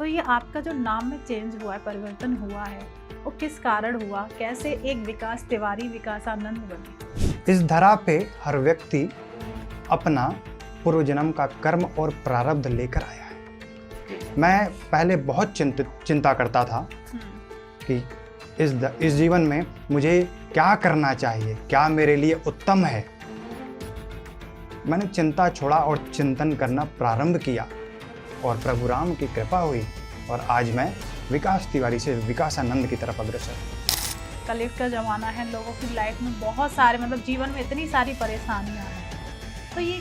तो ये आपका जो नाम में चेंज हुआ है, परिवर्तन हुआ है, वो किस कारण हुआ? कैसे एक विकास तिवारी विकासानंद बने? इस धरा पे हर व्यक्ति अपना पूर्व जन्म का कर्म और प्रारब्ध लेकर आया है। मैं पहले बहुत चिंता करता था कि इस जीवन में मुझे क्या करना चाहिए, क्या मेरे लिए उत्तम है। मैंने चिंता छोड़ा और चिंतन करना प्रारंभ किया और प्रभु राम की कृपा हुई और आज मैं विकास तिवारी से विकासानंद की तरफ अग्रसर हूँ। कलयुग का जमाना है, लोगों की लाइफ में बहुत सारे जीवन में इतनी सारी परेशानियां हैं। तो ये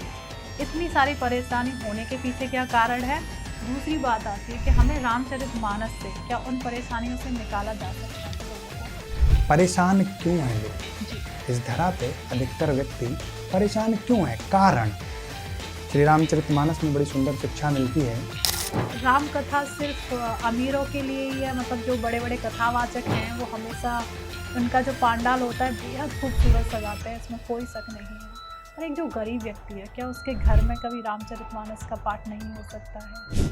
इतनी सारी परेशानी होने के पीछे क्या कारण है? दूसरी बात आती है कि हमें रामचरितमानस से क्या उन परेशानियों से निकाला जा सकता है? परेशान क्यों हैं लोग? इस धरा पे अधिकतर व्यक्ति परेशान क्यों है? कारण श्री रामचरितमानस में बड़ी सुंदर शिक्षा मिलती है। राम कथा सिर्फ अमीरों के लिए ही है? जो बड़े बड़े कथावाचक हैं वो हमेशा उनका जो पांडाल होता है बेहद खूबसूरत सजाते हैं, इसमें कोई शक नहीं है। और एक जो गरीब व्यक्ति है, क्या उसके घर में कभी रामचरितमानस का पाठ नहीं हो सकता है?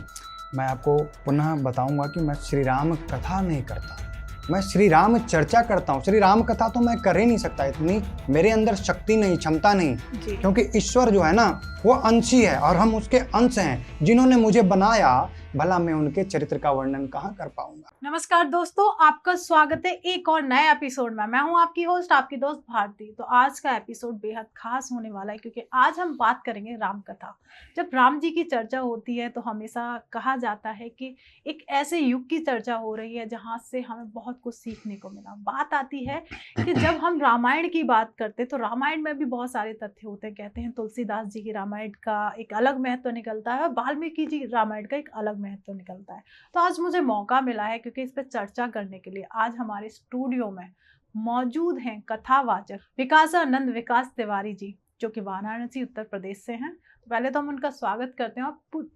मैं आपको पुनः बताऊंगा कि मैं श्री राम कथा नहीं करता, मैं श्री राम चर्चा करता हूँ। श्री राम कथा तो मैं कर ही नहीं सकता, इतनी मेरे अंदर शक्ति नहीं, क्षमता नहीं, क्योंकि ईश्वर जो है ना वो अंशी है और हम उसके अंश हैं। जिन्होंने मुझे बनाया, भला मैं उनके चरित्र का वर्णन कहाँ कर पाऊंगा। नमस्कार दोस्तों, आपका स्वागत है एक और नए एपिसोड में। मैं हूं आपकी होस्ट, आपकी दोस्त भारती। तो आज का एपिसोड बेहद खास होने वाला है क्योंकि आज हम बात करेंगे राम कथा। जब राम जी की चर्चा होती है तो हमेशा कहा जाता है कि एक ऐसे युग की चर्चा हो रही है जहाँ से हमें बहुत कुछ सीखने को मिला। बात आती है कि जब हम रामायण की बात करते तो रामायण में भी बहुत सारे तथ्य होते हैं। कहते हैं तुलसीदास जी की रामायण का एक अलग महत्व निकलता है और वाल्मीकि जी रामायण का एक अलग महत्व निकलता है। तो आज मुझे मौका मिला है क्योंकि इस पर चर्चा करने के लिए आज हमारे स्टूडियो में मौजूद हैं कथावाचक विकासानंद विकास तिवारी जी, जो कि वाराणसी उत्तर प्रदेश से हैं। तो पहले तो हम उनका स्वागत करते हैं। और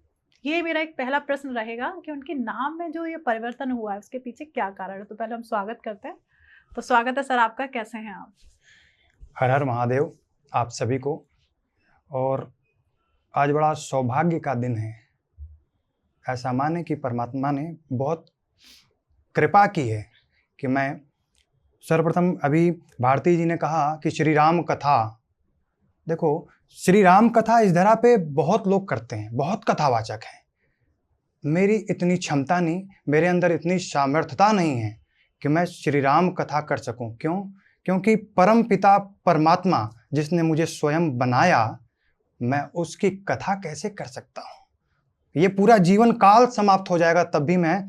ये मेरा एक पहला प्रश्न रहेगा कि उनके नाम में जो ये परिवर्तन हुआ है उसके पीछे क्या कारण है। तो पहले हम स्वागत करते हैं। तो स्वागत है सर आपका, कैसे हैं आप? हर हर महादेव आप सभी को। और आज बड़ा सौभाग्य का दिन है। ऐसा माने कि परमात्मा ने बहुत कृपा की है कि मैं सर्वप्रथम, अभी भारती जी ने कहा कि श्री राम कथा, देखो श्री राम कथा इस धरा पे बहुत लोग करते हैं, बहुत कथावाचक हैं। मेरी इतनी क्षमता नहीं, मेरे अंदर इतनी सामर्थ्यता नहीं है कि मैं श्री राम कथा कर सकूं। क्यों? क्योंकि परम पिता परमात्मा जिसने मुझे स्वयं बनाया, मैं उसकी कथा कैसे कर सकता हूं? ये पूरा जीवन काल समाप्त हो जाएगा तब भी मैं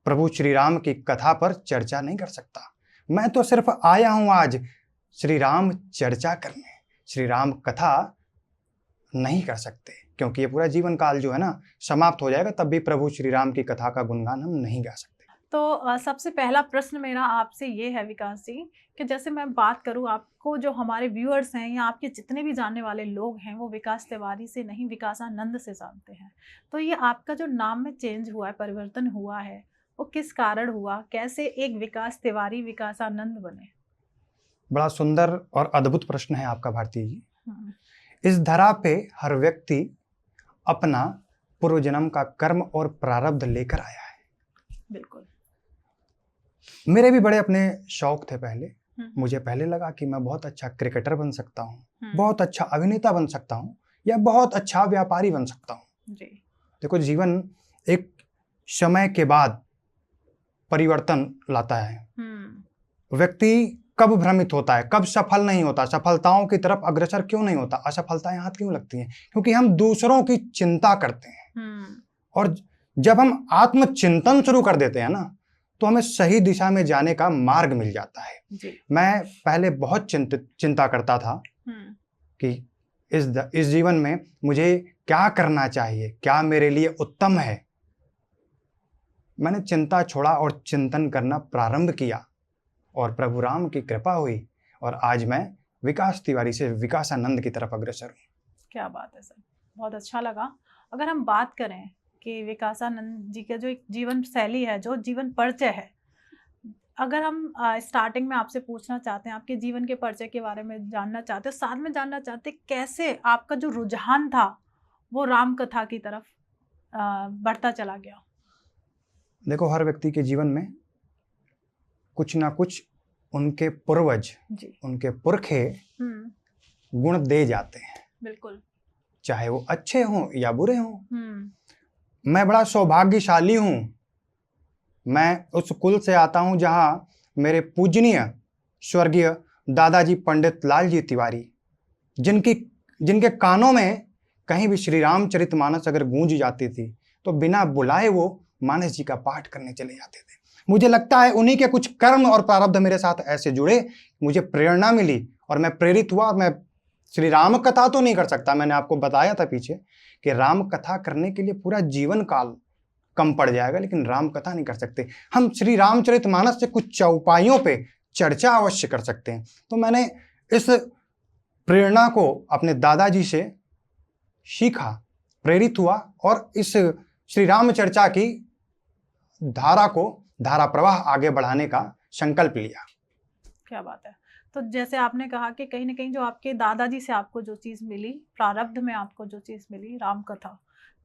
प्रभु श्री राम की कथा पर चर्चा नहीं कर सकता। मैं तो सिर्फ आया हूं आज श्री राम चर्चा करने, श्री राम कथा नहीं कर सकते क्योंकि ये पूरा जीवन काल जो है ना समाप्त हो जाएगा तब भी प्रभु श्री राम की कथा का गुणगान हम नहीं गा सकते। तो सबसे पहला प्रश्न मेरा आपसे ये है विकास जी कि जैसे मैं बात करूं, आपको जो हमारे व्यूअर्स हैं या आपके जितने भी जानने वाले लोग हैं वो विकास तिवारी से नहीं विकासानंद से जानते हैं। तो ये आपका जो नाम में चेंज हुआ है, परिवर्तन हुआ है, वो किस कारण हुआ? कैसे एक विकास तिवारी विकासानंद बने? बड़ा सुंदर और अद्भुत प्रश्न है आपका भारती जी। इस धरा पे हर व्यक्ति अपना पूर्व जन्म का कर्म और प्रारब्ध लेकर आया है। बिल्कुल। मेरे भी बड़े अपने शौक थे पहले। मुझे पहले लगा कि मैं बहुत अच्छा क्रिकेटर बन सकता हूँ, बहुत अच्छा अभिनेता बन सकता हूँ या बहुत अच्छा व्यापारी बन सकता हूँ। देखो जीवन एक समय के बाद परिवर्तन लाता है। व्यक्ति कब भ्रमित होता है, कब सफल नहीं होता, सफलताओं की तरफ अग्रसर क्यों नहीं होता, असफलताएं हाथ क्यों लगती हैं? क्योंकि हम दूसरों की चिंता करते हैं। और जब हम आत्मचिंतन शुरू कर देते हैं ना तो हमें सही दिशा में जाने का मार्ग मिल जाता है। मैं पहले बहुत चिंता करता था कि इस जीवन में मुझे क्या करना चाहिए, क्या मेरे लिए उत्तम है। मैंने चिंता छोड़ा और चिंतन करना प्रारंभ किया और प्रभु राम की कृपा हुई और आज मैं विकास तिवारी से विकासानंद की तरफ अग्रसर हूँ। क्या बात है सर, बहुत अच्छा लगा। अगर हम बात करें कि विकासानंद जी का जो एक जीवन शैली है, जो जीवन परिचय है, अगर हम स्टार्टिंग में आपसे पूछना चाहते हैं, आपके जीवन के परिचय के बारे में जानना चाहते हैं, साथ में जानना चाहते हैं कैसे आपका जो रुझान था वो राम कथा की तरफ बढ़ता चला गया। देखो, हर व्यक्ति के जीवन में कुछ ना कुछ उनके पूर्वज, जी। उनके पुरखे हम्म। गुण दे जाते हैं, बिल्कुल। चाहे वो अच्छे हों या बुरे हों। हम्म। मैं बड़ा सौभाग्यशाली हूँ, मैं उस कुल से आता हूँ जहाँ मेरे पूजनीय स्वर्गीय दादाजी पंडित लालजी तिवारी, जिनके कानों में कहीं भी श्री रामचरितमानस अगर गूंज जाती थी तो बिना बुलाए वो मानस जी का पाठ करने चले जाते थे। मुझे लगता है उन्हीं के कुछ कर्म और प्रारब्ध मेरे साथ ऐसे जुड़े, मुझे प्रेरणा मिली और मैं प्रेरित हुआ। और मैं श्री राम कथा तो नहीं कर सकता, मैंने आपको बताया था पीछे कि राम कथा करने के लिए पूरा जीवन काल कम पड़ जाएगा, लेकिन राम कथा नहीं कर सकते। हम श्री रामचरितमानस से कुछ चौपाइयों पे चर्चा अवश्य कर सकते हैं। तो मैंने इस प्रेरणा को अपने दादाजी से सीखा, प्रेरित हुआ और इस श्री राम चर्चा की धारा प्रवाह आगे बढ़ाने का संकल्प लिया। क्या बात है। तो जैसे आपने कहा कि कहीं ना कहीं जो आपके दादाजी से आपको जो चीज़ मिली, प्रारब्ध में आपको जो चीज़ मिली, राम कथा,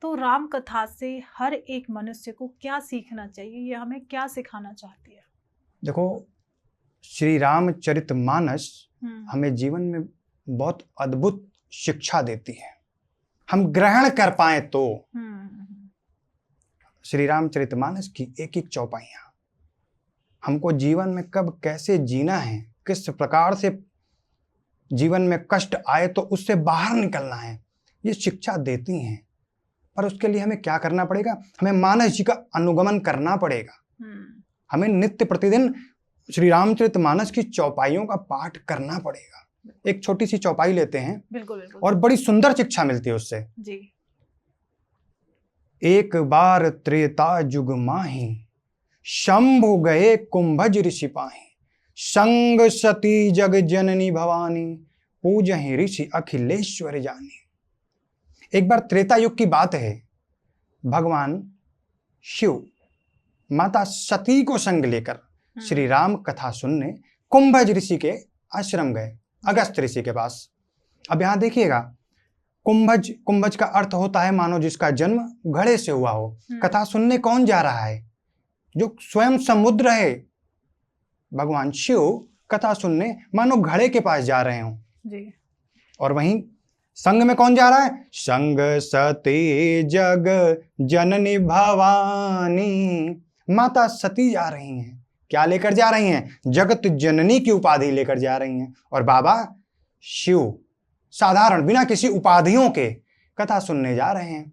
तो राम कथा से हर एक मनुष्य को क्या सीखना चाहिए, ये हमें क्या सिखाना चाहती है? देखो, श्री रामचरितमानस हमें जीवन में बहुत अद्भुत शिक्षा देती है, हम ग्रहण कर पाए तो। श्री रामचरितमानस की एक एक चौपाइयां हमको जीवन में कब कैसे जीना है, किस प्रकार से जीवन में कष्ट आए तो उससे बाहर निकलना है, ये शिक्षा देती हैं। पर उसके लिए हमें क्या करना पड़ेगा? हमें मानस जी का अनुगमन करना पड़ेगा। हमें नित्य प्रतिदिन श्री रामचरितमानस की चौपाइयों का पाठ करना पड़ेगा। एक छोटी सी चौपाई लेते हैं, बिल्कुल बिल्कुल, और बड़ी सुंदर शिक्षा मिलती है उससे जी। एक बार त्रेता जुग माही, शंभु गए कुंभज ऋषि पाही, संग सती जग जननी भवानी, पूजहि ऋषि अखिलेश्वर जानी। एक बार त्रेता युग की बात है, भगवान शिव माता सती को संग लेकर श्री राम कथा सुनने कुंभज ऋषि के आश्रम गए, अगस्त ऋषि के पास। अब यहां देखिएगा, कुंभज का अर्थ होता है मानो जिसका जन्म घड़े से हुआ हो। कथा सुनने कौन जा रहा है? जो स्वयं समुद्र है, भगवान शिव कथा सुनने मानो घड़े के पास जा रहे हो जी। और वहीं संग में कौन जा रहा है? संग सती जग जननी भवानी, माता सती जा रही हैं। क्या लेकर जा रही हैं? जगत जननी की उपाधि लेकर जा रही हैं। और बाबा शिव साधारण बिना किसी उपाधियों के कथा सुनने जा रहे हैं।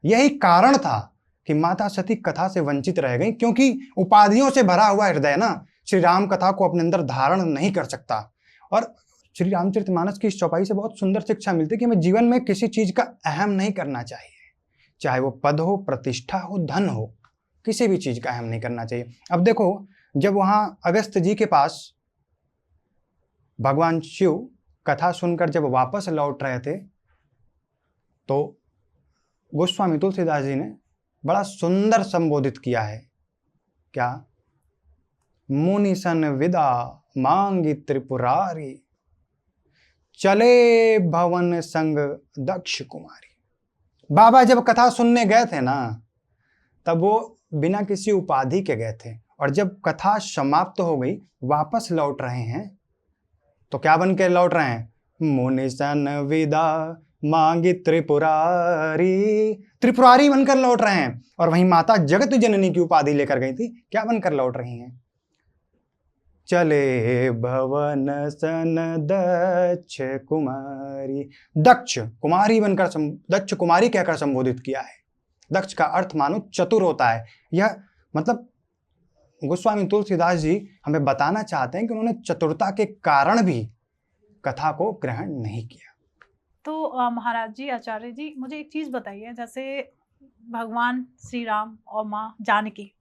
यही कारण था कि माता सती कथा से वंचित रह गई, क्योंकि उपाधियों से भरा हुआ हृदय ना श्री राम कथा को अपने अंदर धारण नहीं कर सकता। और श्री रामचरितमानस की इस चौपाई से बहुत सुंदर शिक्षा मिलती है कि हमें जीवन में किसी चीज का अहम नहीं करना चाहिए, चाहे वो पद हो, प्रतिष्ठा हो, धन हो, किसी भी चीज का अहम नहीं करना चाहिए। अब देखो, जब वहां अगस्त जी के पास भगवान शिव कथा सुनकर जब वापस लौट रहे थे तो गोस्वामी तुलसीदास जी ने बड़ा सुंदर संबोधित किया है। क्या? मुनि सन विदा मांगी त्रिपुरारी, चले भवन संग दक्ष कुमारी। बाबा जब कथा सुनने गए थे ना, तब वो बिना किसी उपाधि के गए थे, और जब कथा समाप्त हो गई वापस लौट रहे हैं तो क्या बन के लौट रहे हैं? मुनि सन विदा मांगी त्रिपुरारी, त्रिपुरारी बनकर लौट रहे हैं। और वहीं माता जगत जननी की उपाधि लेकर गई थी, क्या बनकर लौट रही हैं? चले भवन सन दक्ष कुमारी, दक्ष कुमारी बनकर दक्ष कुमारी कहकर संबोधित किया है। दक्ष का अर्थ मानो चतुर होता है। यह मतलब गोस्वामी तुलसीदास जी हमें बताना चाहते हैं कि उन्होंने चतुरता के कारण भी कथा को ग्रहण नहीं किया। तो महाराज जी, आचार्य जी, मुझे एक चीज बताइए, जैसे भगवान श्री राम और माँ जानकी,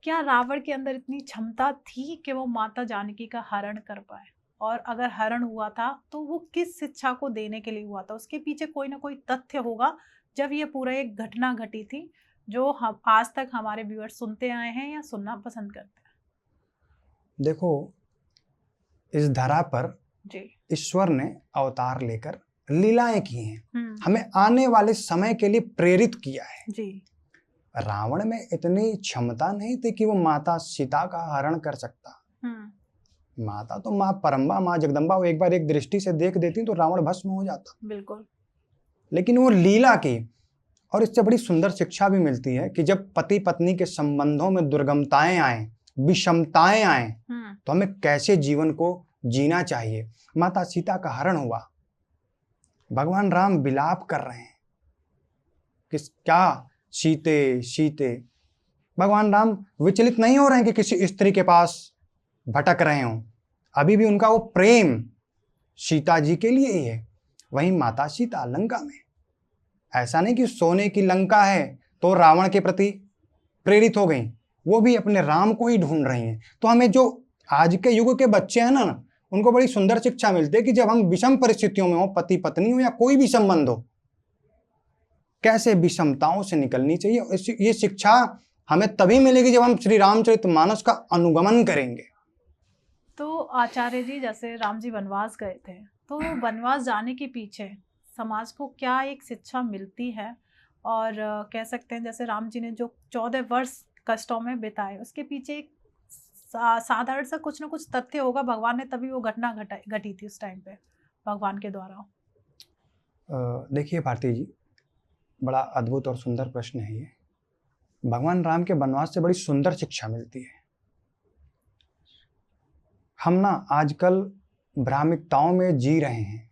क्या रावण के अंदर इतनी क्षमता थी कि वो माता जानकी का हरण कर पाए? और अगर हरण हुआ था तो वो किस शिक्षा को देने के लिए हुआ था? उसके पीछे कोई ना कोई तथ्य होगा जब ये पूरा एक घटना घटी थी, जो हम आज तक हमारे व्यूअर्स सुनते आए हैं या सुनना पसंद करते हैं। देखो, इस धरा पर जी, ईश्वर ने अवतार लेकर लीलाएं की हैं, हमें आने वाले समय के लिए प्रेरित किया है। जी। रावण में इतनी क्षमता नहीं थी कि वो माता सीता का हरण कर सकता। माता तो माँ परम्बा, माँ जगदम्बा, वो एक बार एक दृष्टि से देख देती तो रावण भस्म हो जाता। बिल्कुल। लेकिन वो लीला की, और इससे बड़ी सुंदर शिक्षा भी मिलती है कि जब पति पत्नी के संबंधों में दुर्गमताएं आए, विषमताएं आए, तो हमें कैसे जीवन को जीना चाहिए। माता सीता का हरण हुआ, भगवान राम विलाप कर रहे हैं कि क्या सीते सीते। भगवान राम विचलित नहीं हो रहे हैं कि किसी स्त्री के पास भटक रहे हों, अभी भी उनका वो प्रेम सीता जी के लिए ही है। वहीं माता सीता लंका में, ऐसा नहीं कि सोने की लंका है तो रावण के प्रति प्रेरित हो गई, वो भी अपने राम को ही ढूंढ रही हैं। तो हमें जो आज के युग के बच्चे हैं ना, उनको बड़ी सुंदर शिक्षा मिलती है कि जब हम विषम परिस्थितियों में हो, पति पत्नी हो या कोई भी संबंध हो, कैसे विषमताओं से निकलनी चाहिए। ये शिक्षा हमें तभी मिलेगी जब हम श्री रामचरितमानस का अनुगमन करेंगे। तो आचार्य जी, जैसे राम जी वनवास गए थे, तो वनवास जाने के पीछे समाज को क्या एक शिक्षा मिलती है? और कह सकते हैं जैसे राम जी ने जो 14 वर्ष कष्टों में बिताए, उसके पीछे एक साधारण सा कुछ ना कुछ तथ्य होगा, भगवान ने तभी वो घटना घटी थी उस टाइम पे भगवान के द्वारा। देखिए भारती जी, बड़ा अद्भुत और सुंदर प्रश्न है ये। भगवान राम के वनवास से बड़ी सुंदर शिक्षा मिलती है। हम ना आजकल भ्रामिकताओं में जी रहे हैं।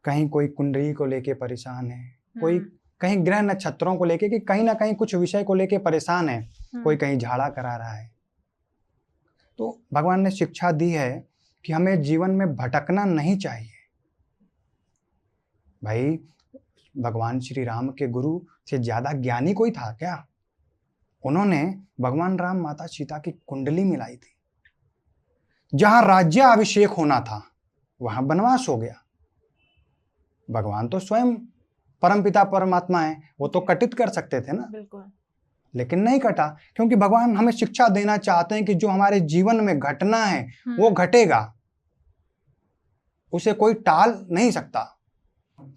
कहीं कोई कुंडली को लेके परेशान है, कोई कहीं ग्रह नक्षत्रों को लेके, कि कहीं ना कहीं कुछ विषय को लेके परेशान है, कोई कहीं झाड़ा करा रहा है। तो भगवान ने शिक्षा दी है कि हमें जीवन में भटकना नहीं चाहिए। भाई, भगवान श्री राम के गुरु से ज्यादा ज्ञानी कोई था क्या? उन्होंने भगवान राम माता सीता की कुंडली मिलाई थी। जहां राज्याभिषेक होना था वहां वनवास हो गया। भगवान तो स्वयं परमपिता परमात्मा है, वो तो कटित कर सकते थे ना। बिल्कुल। लेकिन नहीं कटा, क्योंकि भगवान हमें शिक्षा देना चाहते हैं कि जो हमारे जीवन में घटना है वो घटेगा, उसे कोई टाल नहीं सकता।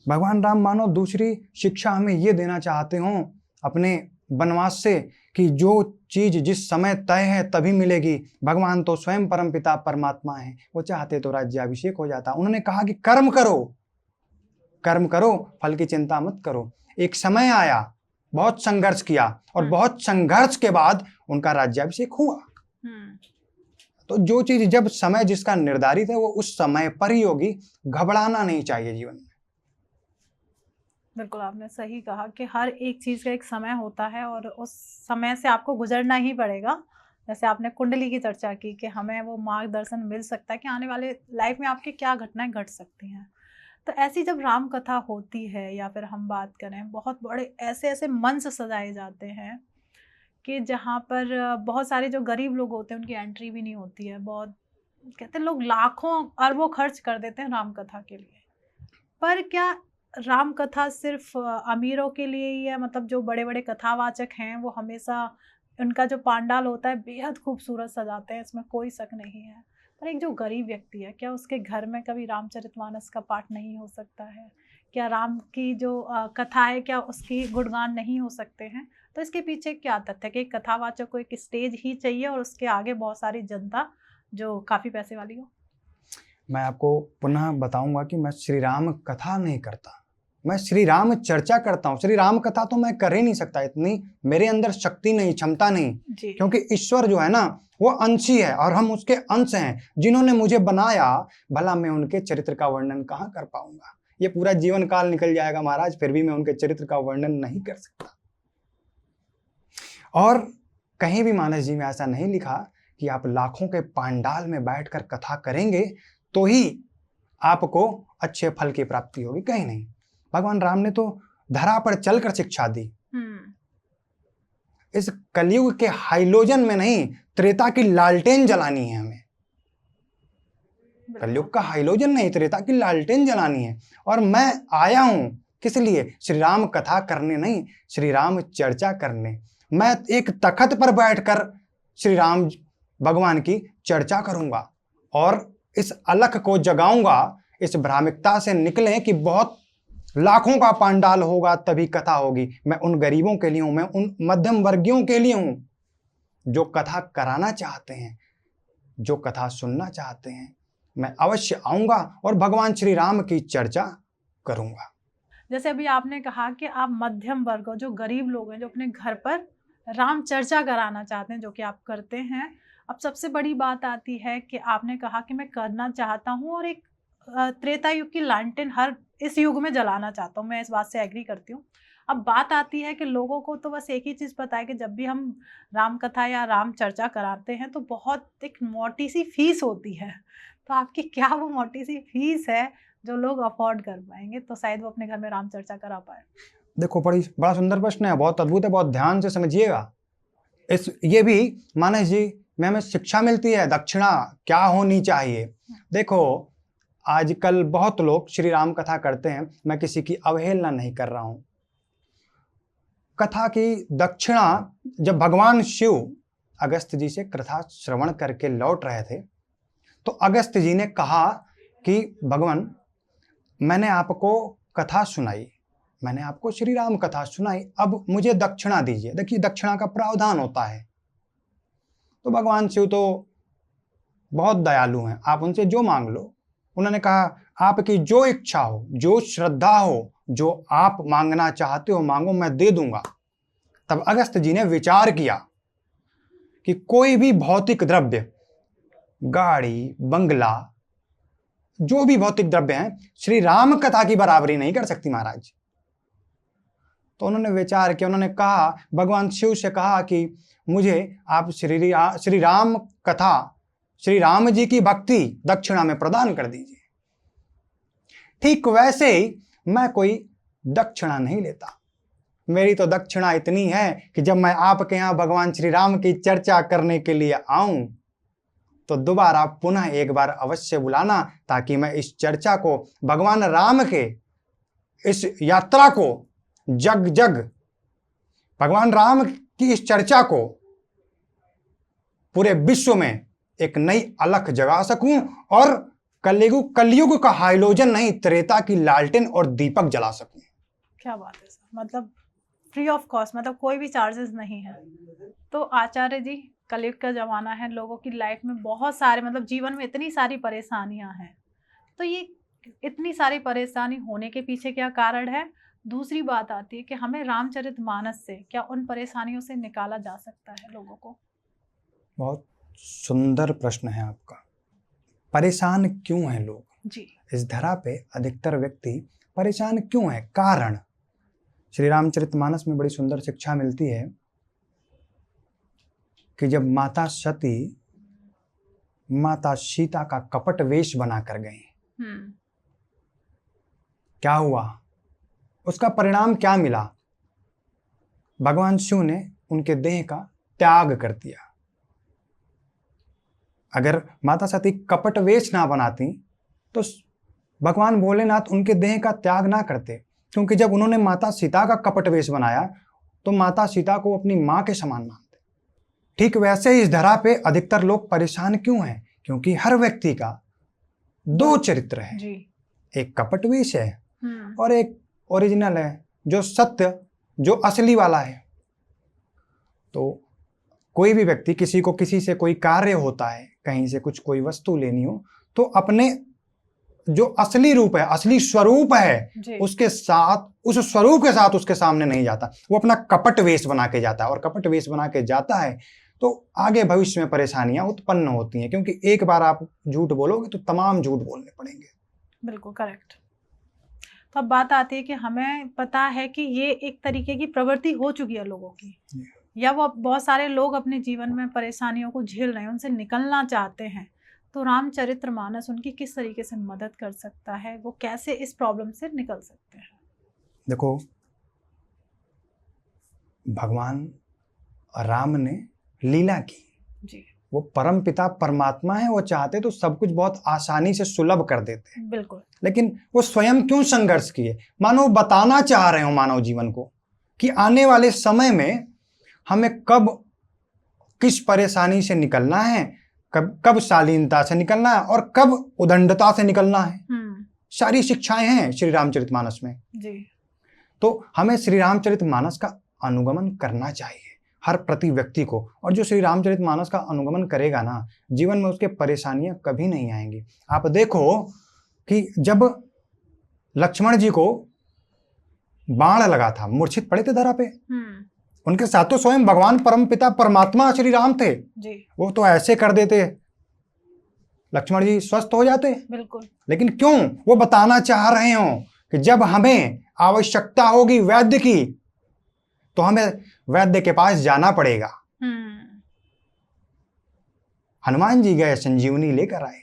भगवान राम मानो दूसरी शिक्षा हमें ये देना चाहते हो अपने वनवास से कि जो चीज जिस समय तय है तभी मिलेगी। भगवान तो स्वयं परमपिता परमात्मा है, वो चाहते तो राज्याभिषेक हो जाता। उन्होंने कहा कि कर्म करो, कर्म करो, फल की चिंता मत करो। एक समय आया, बहुत संघर्ष किया, और बहुत संघर्ष के बाद उनका राज्याभिषेक हुआ। तो जो चीज जब समय जिसका निर्धारित है वो उस समय पर ही होगी। घबराना नहीं चाहिए जीवन में। बिल्कुल, आपने सही कहा कि हर एक चीज़ का एक समय होता है और उस समय से आपको गुजरना ही पड़ेगा। जैसे आपने कुंडली की चर्चा की कि हमें वो मार्गदर्शन मिल सकता है कि आने वाले लाइफ में आपकी क्या घटनाएं घट सकती हैं। तो ऐसी जब राम कथा होती है या फिर हम बात करें, बहुत बड़े ऐसे ऐसे मंच सजाए जाते हैं कि जहाँ पर बहुत सारे जो गरीब लोग होते हैं उनकी एंट्री भी नहीं होती है। बहुत कहते हैं लोग लाखों अरबों खर्च कर देते हैं राम कथा के लिए। पर क्या राम कथा सिर्फ अमीरों के लिए ही है? मतलब जो बड़े बड़े कथावाचक हैं वो हमेशा उनका जो पांडाल होता है बेहद खूबसूरत सजाते हैं, इसमें कोई शक नहीं है। पर एक जो गरीब व्यक्ति है, क्या उसके घर में कभी रामचरितमानस का पाठ नहीं हो सकता है? क्या राम की जो कथा है, क्या उसकी गुणगान नहीं हो सकते हैं? तो इसके पीछे क्या तथ्य है कि एक कथावाचक को एक स्टेज ही चाहिए और उसके आगे बहुत सारी जनता जो काफ़ी पैसे वाली हो? मैं आपको पुनः बताऊंगा कि मैं श्री राम कथा नहीं करता, मैं श्री राम चर्चा करता हूँ। श्री राम कथा तो मैं कर ही नहीं सकता, इतनी मेरे अंदर शक्ति नहीं, क्षमता नहीं। क्योंकि ईश्वर जो है ना वो अंशी है और हम उसके अंश हैं। जिन्होंने मुझे बनाया, भला मैं उनके चरित्र का वर्णन कहाँ कर पाऊंगा? ये पूरा जीवन काल निकल जाएगा महाराज, फिर भी मैं उनके चरित्र का वर्णन नहीं कर सकता। और कहीं भी मानस जी में ऐसा नहीं लिखा कि आप लाखों के पांडाल में बैठकर कथा करेंगे तो ही आपको अच्छे फल की प्राप्ति होगी, कहीं नहीं। भगवान राम ने तो धरा पर चलकर शिक्षा दी। इस कलयुग के हाइलोजन में नहीं, त्रेता की लालटेन जलानी है हमें। कलयुग का हाइलोजन नहीं, त्रेता की लालटेन जलानी है। और मैं आया हूं किस लिए? श्री राम कथा करने नहीं, श्री राम चर्चा करने। मैं एक तखत पर बैठकर श्री राम भगवान की चर्चा करूंगा और इस अलख को जगाऊंगा। इस भ्रामिकता से निकलें कि बहुत लाखों का पंडाल होगा तभी कथा होगी। मैं उन गरीबों के लिए हूं, मैं उन मध्यम वर्गियों के लिए हूं जो कथा कराना चाहते हैं, जो कथा सुनना चाहते हैं। मैं अवश्य आऊंगा और भगवान श्री राम की चर्चा करूंगा। जैसे अभी आपने कहा कि आप मध्यम वर्ग हो, जो गरीब लोग हैं, जो अपने घर पर राम चर्चा कराना चाहते हैं, जो कि आप करते हैं। अब सबसे बड़ी बात आती है कि आपने कहा कि मैं करना चाहता हूँ और एक त्रेता युग की लालटेन हर इस युग में जलाना चाहता हूँ। मैं इस बात से एग्री करती हूँ। अब बात आती है कि लोगों को तो बस एक ही चीज़ पता है कि जब भी हम राम कथा या राम चर्चा कराते हैं तो बहुत एक मोटी सी फीस होती है। तो आपकी क्या वो मोटी सी फीस है जो लोग अफोर्ड कर पाएंगे तो शायद वो अपने घर में राम चर्चा करा पाए? देखो, बड़ा सुंदर प्रश्न है, बहुत अद्भुत है, बहुत ध्यान से समझिएगा। ये भी मानस जी में हमें शिक्षा मिलती है, दक्षिणा क्या होनी चाहिए। देखो, आजकल बहुत लोग श्री राम कथा करते हैं, मैं किसी की अवहेलना नहीं कर रहा हूं। कथा की दक्षिणा, जब भगवान शिव अगस्त जी से कथा श्रवण करके लौट रहे थे तो अगस्त जी ने कहा कि भगवान, मैंने आपको कथा सुनाई, मैंने आपको श्री राम कथा सुनाई, अब मुझे दक्षिणा दीजिए। देखिए, दक्षिणा का प्रावधान होता है। तो भगवान शिव तो बहुत दयालु हैं, आप उनसे जो मांग लो। उन्होंने कहा, आपकी जो इच्छा हो, जो श्रद्धा हो, जो आप मांगना चाहते हो मांगो, मैं दे दूंगा। तब अगस्त जी ने विचार किया कि कोई भी भौतिक द्रव्य, गाड़ी, बंगला, जो भी भौतिक द्रव्य हैं, श्री राम कथा की बराबरी नहीं कर सकती महाराज। तो उन्होंने विचार किया, उन्होंने कहा, भगवान शिव से कहा कि मुझे आप श्री राम कथा, श्री राम जी की भक्ति दक्षिणा में प्रदान कर दीजिए। ठीक वैसे ही मैं कोई दक्षिणा नहीं लेता। मेरी तो दक्षिणा इतनी है कि जब मैं आपके यहाँ भगवान श्री राम की चर्चा करने के लिए आऊं तो दोबारा पुनः एक बार अवश्य बुलाना, ताकि मैं इस चर्चा को, भगवान राम के इस यात्रा को, जग जग भगवान राम की इस चर्चा को पूरे विश्व में एक नई अलख जगा सकूं और कलयुग का हाइलोजन नहीं, त्रेता की लालटेन और दीपक जला सकूं। क्या बात है सर, मतलब फ्री ऑफ कॉस्ट, मतलब कोई भी चार्जेस नहीं है। तो आचार्य जी, कलयुग का जमाना है, लोगों की लाइफ में बहुत सारे, मतलब जीवन में इतनी सारी परेशानियां हैं, तो ये इतनी सारी परेशानी होने के पीछे क्या कारण है? दूसरी बात आती है कि हमें रामचरितमानस से क्या उन परेशानियों से निकाला जा सकता है लोगों को? बहुत सुंदर प्रश्न है आपका। परेशान क्यों हैं लोग जी। इस धरा पे? अधिकतर व्यक्ति परेशान क्यों है? कारण श्री रामचरितमानस में बड़ी सुंदर शिक्षा मिलती है कि जब माता सती माता सीता का कपट वेश बनाकर गई, क्या हुआ, उसका परिणाम क्या मिला? भगवान शिव ने उनके देह का त्याग कर दिया। अगर माता सती कपट वेश ना बनाती तो भगवान भोलेनाथ उनके देह का त्याग ना करते, क्योंकि जब उन्होंने माता सीता का कपट वेश बनाया तो माता सीता को अपनी मां के समान मानते। ठीक वैसे ही इस धरा पे अधिकतर लोग परेशान क्यों हैं? क्योंकि हर व्यक्ति का दो चरित्र है जी। एक कपट वेश है और एक ओरिजिनल है, जो सत्य, जो असली वाला है। तो कोई भी व्यक्ति, किसी को किसी से कोई कार्य होता है, कहीं से कुछ कोई वस्तु लेनी हो, तो अपने जो असली रूप है, असली स्वरूप है, उसके साथ, उस स्वरूप के साथ उसके सामने नहीं जाता। वो अपना कपट वेश बना के जाता है, और कपट वेश बना के जाता है तो आगे भविष्य में परेशानियां उत्पन्न होती हैं, क्योंकि एक बार आप झूठ बोलोगे तो तमाम झूठ बोलने पड़ेंगे। बिल्कुल करेक्ट। तो अब बात आती है कि हमें पता है कि ये एक तरीके की प्रवृत्ति हो चुकी है लोगों की, या वो बहुत सारे लोग अपने जीवन में परेशानियों को झेल रहे हैं, उनसे निकलना चाहते हैं, तो रामचरितमानस उनकी किस तरीके से मदद कर सकता है? वो कैसे इस प्रॉब्लम से निकल सकते हैं? देखो, भगवान राम ने लीला की जी। वो परम पिता परमात्मा है, वो चाहते तो सब कुछ बहुत आसानी से सुलभ कर देते। बिल्कुल। लेकिन वो स्वयं क्यों संघर्ष किए? मानो बताना चाह रहे हो मानव जीवन को कि आने वाले समय में हमें कब किस परेशानी से निकलना है, कब शालीनता से निकलना है और कब उदंडता से निकलना है। सारी शिक्षाएं हैं श्री रामचरितमानस में। जी। तो हमें श्री रामचरितमानस का अनुगमन करना चाहिए हर प्रति व्यक्ति को। और जो श्री रामचरितमानस का अनुगमन करेगा ना, जीवन में उसके परेशानियां कभी नहीं आएंगी। आप देखो कि जब लक्ष्मण जी को बाण लगा था, मूर्छित पड़े थे धरा पे, उनके साथ तो स्वयं भगवान परम पिता परमात्मा श्री राम थे जी। वो तो ऐसे कर देते, लक्ष्मण जी स्वस्थ हो जाते। बिल्कुल। लेकिन क्यों? वो बताना चाह रहे हो कि जब हमें आवश्यकता होगी वैद्य की तो हमें वैद्य के पास जाना पड़ेगा। हनुमान जी गए, संजीवनी लेकर आए।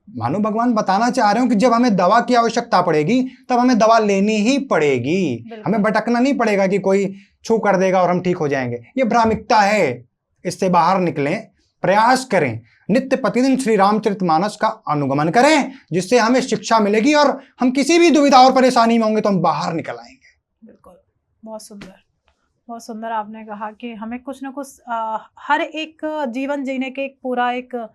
मानो भगवान बताना चाह रहे हो कि जब हमें दवा की आवश्यकता पड़ेगी तब हमें दवा लेनी ही पड़ेगी। हमें भटकना नहीं पड़ेगा कि कोई छू कर देगा और हम ठीक हो जाएंगे। ये भ्रामिकता है, इससे बाहर निकलें, प्रयास करें, नित्य प्रतिदिन श्री रामचरितमानस का अनुगमन करें, जिससे हमें शिक्षा मिलेगी और हम किसी भी दुविधा और परेशानी में होंगे तो हम बाहर निकल आएंगे। बिल्कुल, बहुत सुंदर, बहुत सुंदर आपने कहा कि हमें कुछ ना कुछ हर एक जीवन जीने के एक पूरा एक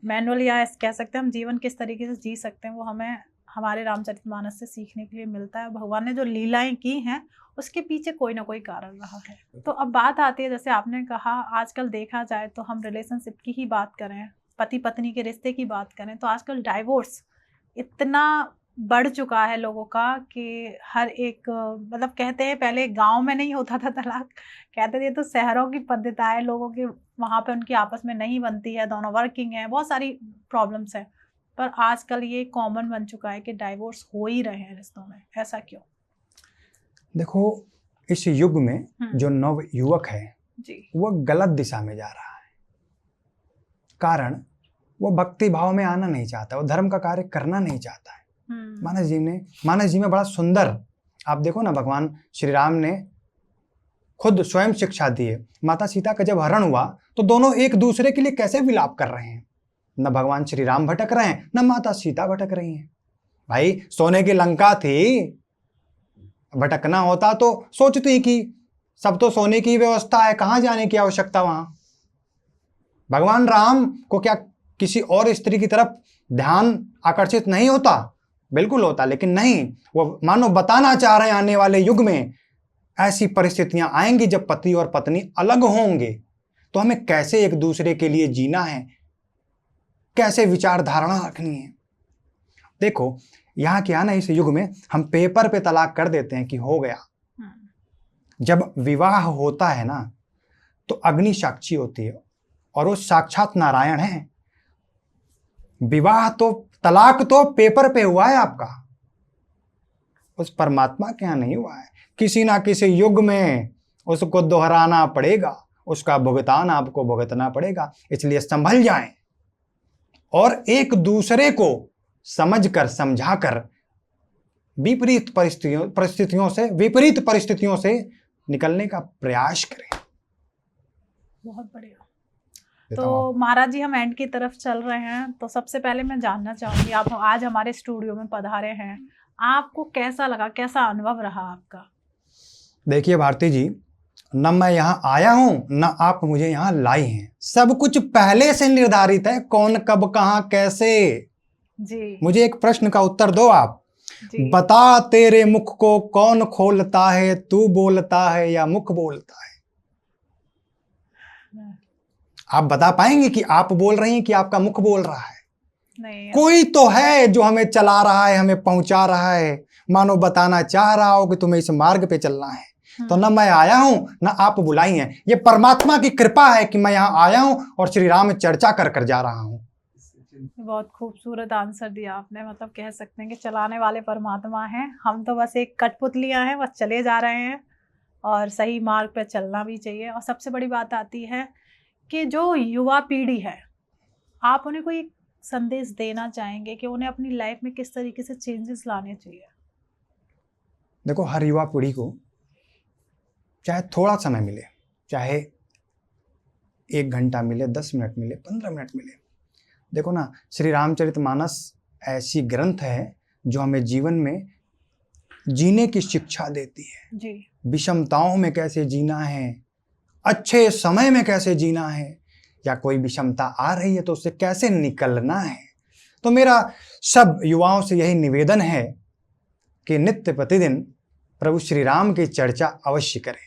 मैनुअल या कह सकते हैं हम जीवन किस तरीके से जी सकते हैं वो हमें हमारे रामचरितमानस से सीखने के लिए मिलता है। भगवान ने जो लीलाएं की हैं उसके पीछे कोई ना कोई कारण रहा है। तो अब बात आती है, जैसे आपने कहा आजकल देखा जाए तो हम रिलेशनशिप की ही बात करें, पति पत्नी के रिश्ते की बात करें तो आजकल डाइवोर्स इतना बढ़ चुका है लोगों का कि हर एक मतलब कहते हैं पहले गांव में नहीं होता था तलाक, कहते थे तो शहरों की पद्धति है, लोगों की वहाँ पे उनकी आपस में नहीं बनती है, दोनों वर्किंग है, बहुत सारी प्रॉब्लम्स है। पर आजकल ये कॉमन बन चुका है कि डाइवोर्स हो ही रहे हैं रिश्तों में। ऐसा क्यों? देखो, इस युग में जो नव युवक है जी, वो गलत दिशा में जा रहा है। कारण वो भक्ति भाव में आना नहीं चाहता, वो धर्म का कार्य करना नहीं चाहता है। मानस जी में बड़ा सुंदर आप देखो ना, भगवान श्री राम ने खुद स्वयं शिक्षा दी है। माता सीता का जब हरण हुआ तो दोनों एक दूसरे के लिए कैसे विलाप कर रहे हैं। न भगवान श्री राम भटक रहे हैं, न माता सीता भटक रही हैं। भाई सोने की लंका थी, भटकना होता तो सोचती कि सब तो सोने की व्यवस्था है, कहां जाने की आवश्यकता वहां। भगवान राम को क्या किसी और स्त्री की तरफ ध्यान आकर्षित नहीं होता? बिल्कुल होता, लेकिन नहीं, वो मानो बताना चाह रहे हैं आने वाले युग में ऐसी परिस्थितियां आएंगी जब पति और पत्नी अलग होंगे तो हमें कैसे एक दूसरे के लिए जीना है, कैसे विचार धारणा रखनी है। देखो यहाँ क्या ना, इस युग में हम पेपर पे तलाक कर देते हैं कि हो गया। जब विवाह होता है ना तो अग्नि साक्षी होती है और वो साक्षात नारायण है। विवाह तो, तलाक तो पेपर पे हुआ है आपका, उस परमात्मा के यहाँ नहीं हुआ है। किसी ना किसी युग में उसको दोहराना पड़ेगा, उसका भुगतान आपको भुगतना पड़ेगा। इसलिए संभल जाएं और एक दूसरे को समझकर समझाकर विपरीत परिस्थितियों से निकलने का प्रयास करें। बहुत बढ़िया। तो महाराज जी हम एंड की तरफ चल रहे हैं, तो सबसे पहले मैं जानना चाहूंगी, आप आज हमारे स्टूडियो में पधारे हैं, आपको कैसा लगा, कैसा अनुभव रहा आपका? देखिए भारती जी, न मैं यहाँ आया हूँ न आप मुझे यहाँ लाई हैं। सब कुछ पहले से निर्धारित है, कौन कब कहाँ कैसे। जी, मुझे एक प्रश्न का उत्तर दो आप। बता तेरे मुख को कौन खोलता है, तू बोलता है या मुख बोलता है? आप बता पाएंगे कि आप बोल रही हैं कि आपका मुख बोल रहा है? नहीं। कोई तो है जो हमें चला रहा है, हमें पहुंचा रहा है, मानो बताना चाह रहा हो कि तुम्हें इस मार्ग पे चलना है। तो न मैं आया हूं न आप बुलाई हैं, ये परमात्मा की कृपा है कि मैं यहाँ आया हूं और श्री राम में चर्चा कर जा रहा हूं। बहुत खूबसूरत आंसर दिया आपने। मतलब कह सकते हैं कि चलाने वाले परमात्मा हैं, हम तो बस एक कठपुतलियां हैं, बस चले जा रहे हैं और सही मार्ग पे चलना भी चाहिए। और सबसे बड़ी बात आती है कि जो युवा पीढ़ी है, आप उन्हें कोई संदेश देना चाहेंगे कि उन्हें अपनी लाइफ में किस तरीके से चेंजेस लाने चाहिए? देखो, हर युवा पीढ़ी को चाहे थोड़ा समय मिले, चाहे 1 घंटा मिले, 10 मिनट मिले, 15 मिनट मिले, देखो ना, श्री रामचरितमानस ऐसी ग्रंथ है जो हमें जीवन में जीने की शिक्षा देती है जी। विषमताओं में कैसे जीना है, अच्छे समय में कैसे जीना है, या कोई विषमता आ रही है तो उससे कैसे निकलना है। तो मेरा सब युवाओं से यही निवेदन है कि नित्य प्रतिदिन प्रभु श्री राम की चर्चा अवश्य करें।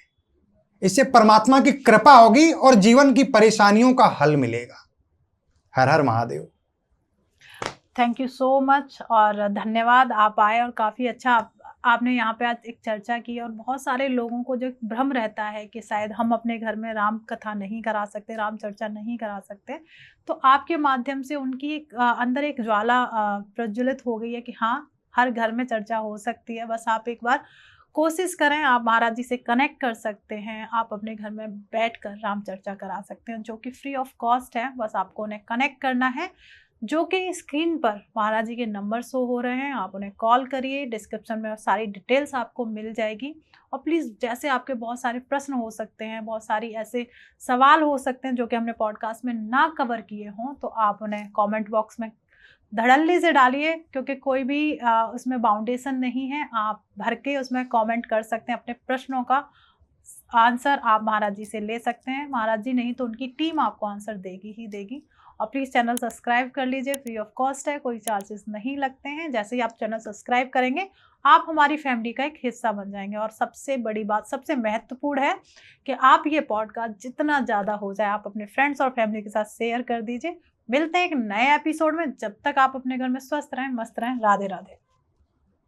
इससे परमात्मा की कृपा होगी और जीवन की परेशानियों का हल मिलेगा। Har Har Mahadev. Thank you so much और धन्यवाद, आप आए और काफ़ी अच्छा आपने यहाँ पे आज एक चर्चा की। और बहुत सारे लोगों को जो भ्रम रहता है कि शायद हम अपने घर में राम कथा नहीं करा सकते, राम चर्चा नहीं करा सकते, तो आपके माध्यम से उनकी अंदर एक ज्वाला प्रज्वलित हो गई है कि हाँ, हर घर में चर्चा हो सकती है। बस आप एक बार कोशिश करें, आप महाराज जी से कनेक्ट कर सकते हैं, आप अपने घर में बैठकर राम चर्चा करा सकते हैं, जो कि फ्री ऑफ कॉस्ट है। बस आपको उन्हें कनेक्ट करना है, जो कि स्क्रीन पर महाराज जी के नंबर शो हो रहे हैं, आप उन्हें कॉल करिए। डिस्क्रिप्शन में सारी डिटेल्स आपको मिल जाएगी। और प्लीज़, जैसे आपके बहुत सारे प्रश्न हो सकते हैं, बहुत सारी ऐसे सवाल हो सकते हैं जो कि हमने पॉडकास्ट में ना कवर किए हों, तो आप उन्हें कमेंट बॉक्स में धड़ल्ले से डालिए, क्योंकि कोई भी उसमें बाउंडेशन नहीं है। आप भर के उसमें कमेंट कर सकते हैं, अपने प्रश्नों का आंसर आप महाराज जी से ले सकते हैं। महाराज जी नहीं तो उनकी टीम आपको आंसर देगी ही देगी। और प्लीज़ चैनल सब्सक्राइब कर लीजिए, फ्री ऑफ कॉस्ट है, कोई चार्जेस नहीं लगते हैं। जैसे ही आप चैनल सब्सक्राइब करेंगे, आप हमारी फैमिली का एक हिस्सा बन जाएंगे। और सबसे बड़ी बात, सबसे महत्वपूर्ण है कि आप ये पॉडकास्ट जितना ज़्यादा हो जाए, आप अपने फ्रेंड्स और फैमिली के साथ शेयर कर दीजिए। मिलते हैं एक नए एपिसोड में। जब तक आप अपने घर में स्वस्थ रहें, मस्त रहें। राधे राधे।